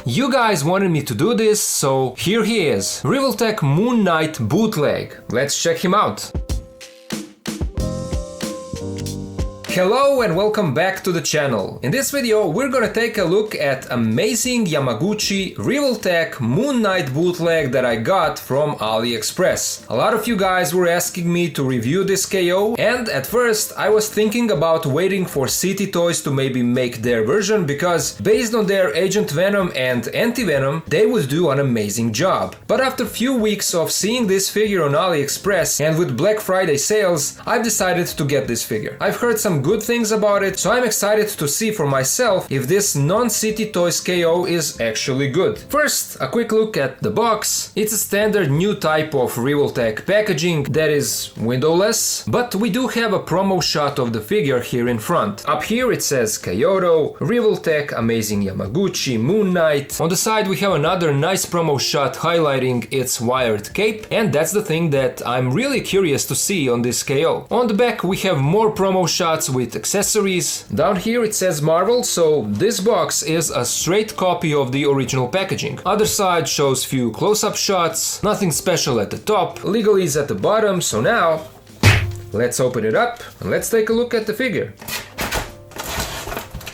You guys wanted me to do this, so here he is. Revoltech Moon Knight bootleg. Let's check him out. Hello and welcome back to the channel. In this video we're gonna take a look at amazing Yamaguchi Revoltech Moon Knight bootleg that I got from AliExpress. A lot of you guys were asking me to review this KO, and at first I was thinking about waiting for City Toys to maybe make their version, because based on their Agent Venom and Anti-Venom they would do an amazing job. But after few weeks of seeing this figure on AliExpress and with Black Friday sales, I've decided to get this figure. I've heard some good things about it, so I'm excited to see for myself if this non-City Toys KO is actually good. First, a quick look at the box. It's a standard new type of Revoltech packaging that is windowless, but we do have a promo shot of the figure here in front. Up here it says Kyoto, Revoltech, Amazing Yamaguchi, Moon Knight. On the side we have another nice promo shot highlighting its wired cape, and that's the thing that I'm really curious to see on this KO. On the back we have more promo shots with accessories. Down here it says Marvel, so this box is a straight copy of the original packaging. Other side shows few close-up shots, nothing special at the top, legalese at the bottom, so now let's open it up and let's take a look at the figure.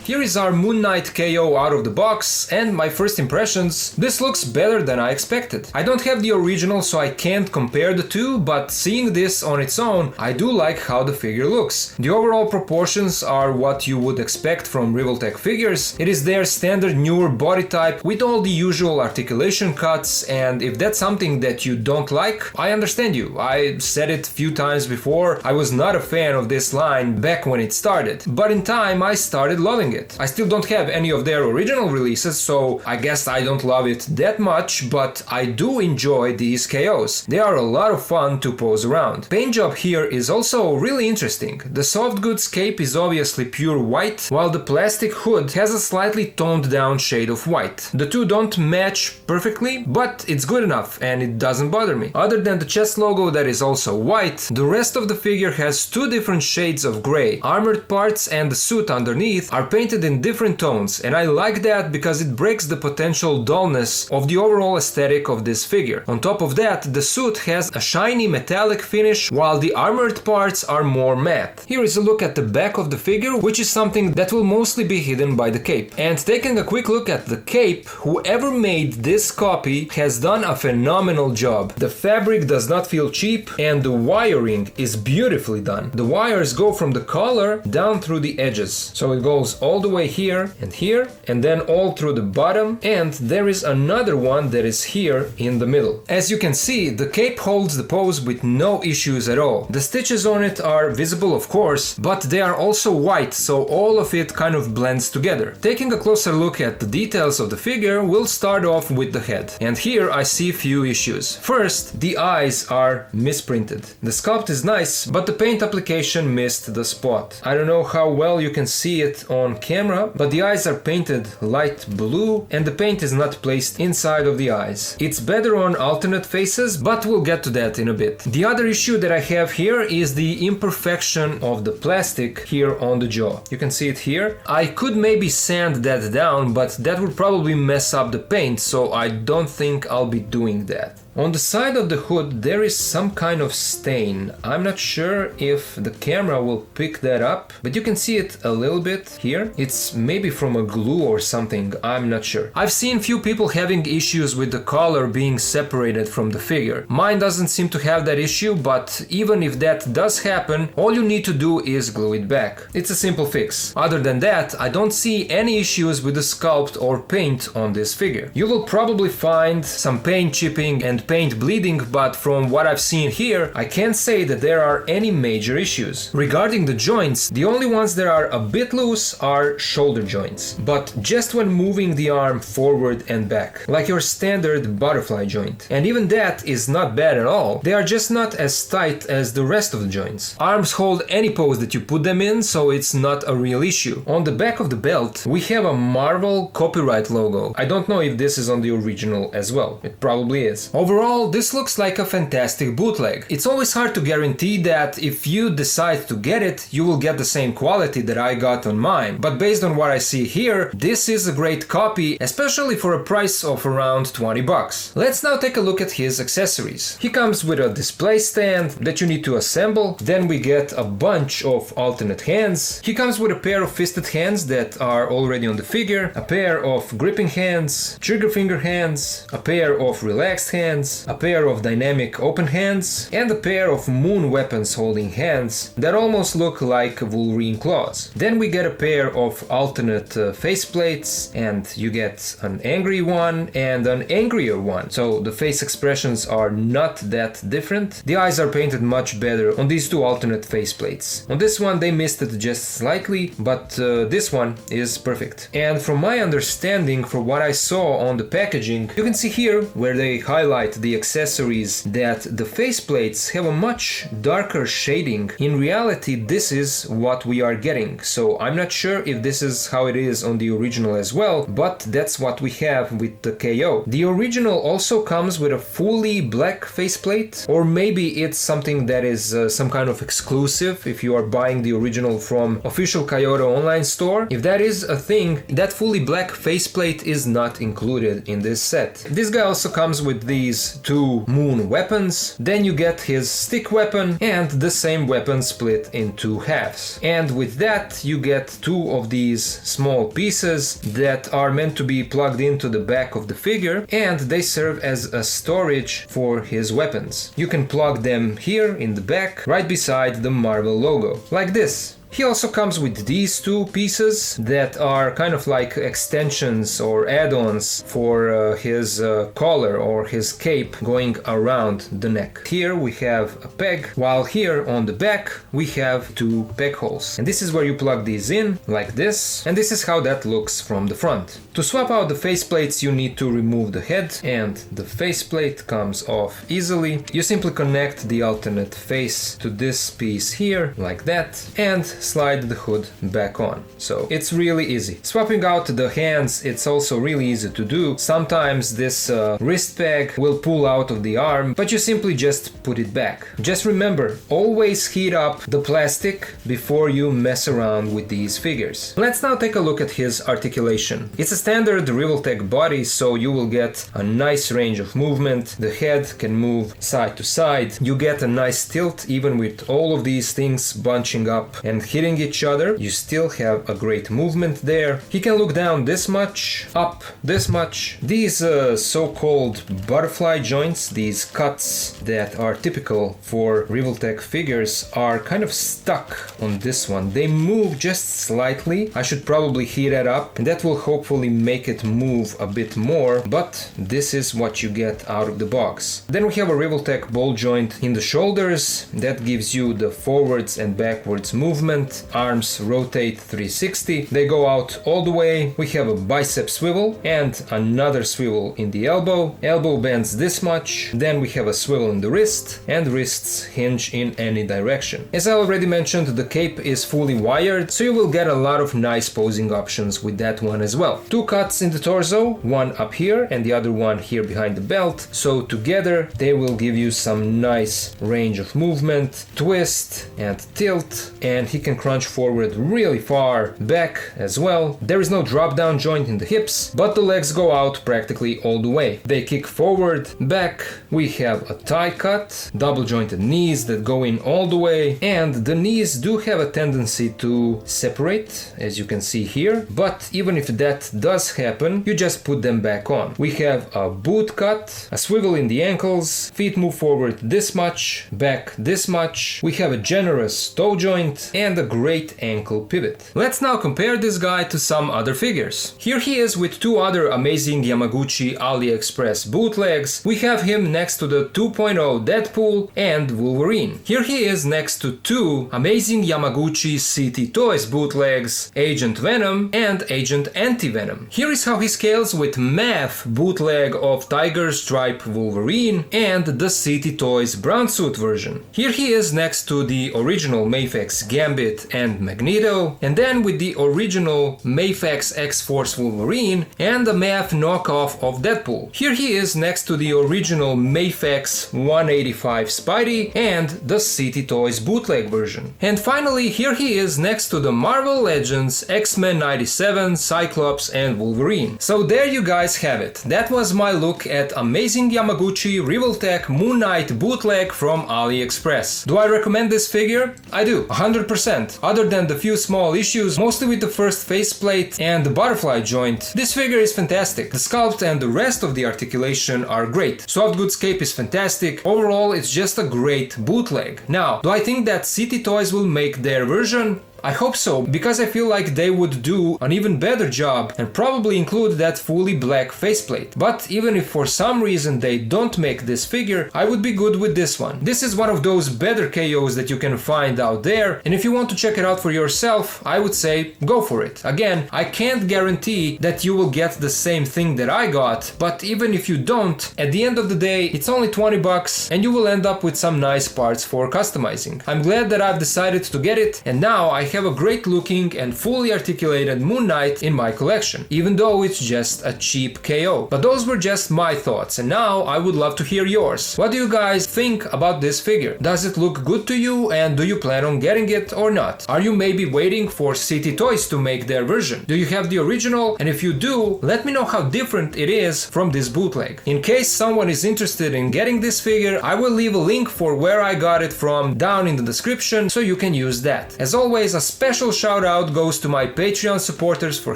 Here is our Moon Knight KO out of the box, and my first impressions, this looks better than I expected. I don't have the original, so I can't compare the two, but seeing this on its own, I do like how the figure looks. The overall proportions are what you would expect from Revoltech figures. It is their standard newer body type with all the usual articulation cuts, and if that's something that you don't like, I understand you. I said it a few times before, I was not a fan of this line back when it started, but in time I started loving it. I still don't have any of their original releases, so I guess I don't love it that much, but I do enjoy these KOs. They are a lot of fun to pose around. Paint job here is also really interesting. The soft goods cape is obviously pure white, while the plastic hood has a slightly toned down shade of white. The two don't match perfectly, but it's good enough and it doesn't bother me. Other than the chest logo that is also white, the rest of the figure has two different shades of gray. Armored parts and the suit underneath are painted in different tones, and I like that because it breaks the potential dullness of the overall aesthetic of this figure. On top of that, the suit has a shiny metallic finish, while the armored parts are more matte. Here is a look at the back of the figure, which is something that will mostly be hidden by the cape. And taking a quick look at the cape, whoever made this copy has done a phenomenal job. The fabric does not feel cheap, and the wiring is beautifully done. The wires go from the collar down through the edges, so it goes all the way here, and then all through the bottom, and there is another one that is here in the middle. As you can see, the cape holds the pose with no issues at all. The stitches on it are visible, of course, but they are also white, so all of it kind of blends together. Taking a closer look at the details of the figure, we'll start off with the head. And here I see few issues. First, the eyes are misprinted. The sculpt is nice, but the paint application missed the spot. I don't know how well you can see it on camera, but the eyes are painted light blue and the paint is not placed inside of the eyes. It's better on alternate faces, but we'll get to that in a bit. The other issue that I have here is the imperfection of the plastic here on the jaw. You can see it here. I could maybe sand that down, but that would probably mess up the paint, so I don't think I'll be doing that. On the side of the hood there is some kind of stain. I'm not sure if the camera will pick that up, but you can see it a little bit here. It's maybe from a glue or something, I'm not sure. I've seen few people having issues with the collar being separated from the figure. Mine doesn't seem to have that issue, but even if that does happen, all you need to do is glue it back. It's a simple fix. Other than that, I don't see any issues with the sculpt or paint on this figure. You will probably find some paint chipping and paint bleeding, but from what I've seen here, I can't say that there are any major issues. Regarding the joints, the only ones that are a bit loose are shoulder joints, but just when moving the arm forward and back, like your standard butterfly joint. And even that is not bad at all. They are just not as tight as the rest of the joints. Arms hold any pose that you put them in, so it's not a real issue. On the back of the belt, we have a Marvel copyright logo. I don't know if this is on the original as well. It probably is. Overall, this looks like a fantastic bootleg. It's always hard to guarantee that if you decide to get it, you will get the same quality that I got on mine, but but based on what I see here, this is a great copy, especially for a price of around 20 bucks. Let's now take a look at his accessories. He comes with a display stand that you need to assemble, then we get a bunch of alternate hands. He comes with a pair of fisted hands that are already on the figure, a pair of gripping hands, trigger finger hands, a pair of relaxed hands, a pair of dynamic open hands, and a pair of moon weapons holding hands that almost look like Wolverine claws. Then we get a pair of alternate faceplates, and you get an angry one and an angrier one. So the face expressions are not that different. The eyes are painted much better on these two alternate faceplates. On this one they missed it just slightly, but this one is perfect. And from my understanding, for what I saw on the packaging, you can see here where they highlight the accessories that the faceplates have a much darker shading. In reality, this is what we are getting. So I'm not sure if this is how it is on the original as well, but that's what we have with the KO. The original also comes with a fully black faceplate, or maybe it's something that is some kind of exclusive if you are buying the original from official Kyoto online store. If that is a thing, that fully black faceplate is not included in this set. This guy also comes with these two moon weapons, then you get his stick weapon and the same weapon split in two halves. And with that you get two of these small pieces that are meant to be plugged into the back of the figure, and they serve as a storage for his weapons. You can plug them here in the back, right beside the Marvel logo, like this. He also comes with these two pieces that are kind of like extensions or add-ons for his collar or his cape going around the neck. Here we have a peg, while here on the back we have two peg holes. And this is where you plug these in, like this, and this is how that looks from the front. To swap out the faceplates you need to remove the head, and the faceplate comes off easily. You simply connect the alternate face to this piece here, like that, and slide the hood back on. So it's really easy. Swapping out the hands, it's also really easy to do. Sometimes this wrist peg will pull out of the arm, but you simply just put it back. Just remember, always heat up the plastic before you mess around with these figures. Let's now take a look at his articulation. It's a standard Revoltech body, so you will get a nice range of movement. The head can move side to side. You get a nice tilt even with all of these things bunching up and hitting each other. You still have a great movement there. He can look down this much, up this much. These so-called butterfly joints, these cuts that are typical for Revoltech figures, are kind of stuck on this one. They move just slightly. I should probably heat that up, and that will hopefully make it move a bit more, but this is what you get out of the box. Then we have a Revoltech ball joint in the shoulders that gives you the forwards and backwards movement. Arms rotate 360, they go out all the way. We have a bicep swivel and another swivel in the elbow. Elbow bends this much, then we have a swivel in the wrist, and wrists hinge in any direction. As I already mentioned, the cape is fully wired, so you will get a lot of nice posing options with that one as well. Two cuts in the torso, one up here and the other one here behind the belt, so together they will give you some nice range of movement, twist and tilt, and he can crunch forward really far, back as well. There is no drop down joint in the hips, but the legs go out practically all the way. They kick forward, back. We have a tie cut, double jointed knees that go in all the way, and the knees do have a tendency to separate, as you can see here, but even if that does happen, you just put them back on. We have a boot cut, a swivel in the ankles, feet move forward this much, back this much. We have a generous toe joint and a great ankle pivot. Let's now compare this guy to some other figures. Here he is with two other amazing Yamaguchi AliExpress bootlegs. We have him next to the 2.0 Deadpool and Wolverine. Here he is next to two amazing Yamaguchi CT Toys bootlegs, Agent Venom and Agent Anti-Venom. Here is how he scales with Math bootleg of Tiger Stripe Wolverine and the CT Toys brown suit version. Here he is next to the original Mafex Gambit Gambit and Magneto, and then with the original Mafex X-Force Wolverine and the math knockoff of Deadpool. Here he is next to the original Mafex 185 Spidey and the City Toys bootleg version. And finally, here he is next to the Marvel Legends X-Men 97, Cyclops and Wolverine. So there you guys have it. That was my look at amazing Yamaguchi Revoltech Moon Knight bootleg from AliExpress. Do I recommend this figure? I do, 100%. Other than the few small issues, mostly with the first faceplate and the butterfly joint, this figure is fantastic. The sculpt and the rest of the articulation are great. Soft goods cape is fantastic. Overall, it's just a great bootleg. Now, do I think that City Toys will make their version? I hope so, because I feel like they would do an even better job and probably include that fully black faceplate. But even if for some reason they don't make this figure, I would be good with this one. This is one of those better KOs that you can find out there, and if you want to check it out for yourself, I would say go for it. Again, I can't guarantee that you will get the same thing that I got, but even if you don't, at the end of the day, it's only 20 bucks and you will end up with some nice parts for customizing. I'm glad that I've decided to get it, and now I have a great looking and fully articulated Moon Knight in my collection, even though it's just a cheap KO. But those were just my thoughts, and now I would love to hear yours. What do you guys think about this figure? Does it look good to you, and do you plan on getting it or not? Are you maybe waiting for City Toys to make their version? Do you have the original? And if you do, let me know how different it is from this bootleg. In case someone is interested in getting this figure, I will leave a link for where I got it from down in the description so you can use that. As always, a special shout out goes to my Patreon supporters for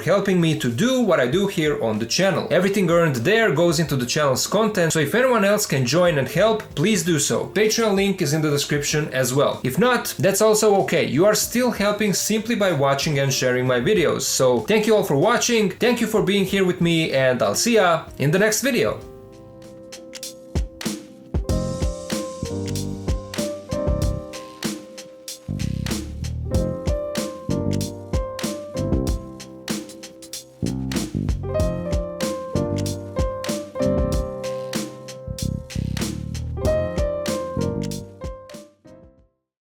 helping me to do what I do here on the channel. Everything earned there goes into the channel's content, so if anyone else can join and help, please do so. Patreon link is in the description as well. If not, that's also okay. You are still helping simply by watching and sharing my videos. So thank you all for watching, thank you for being here with me, and I'll see ya in the next video.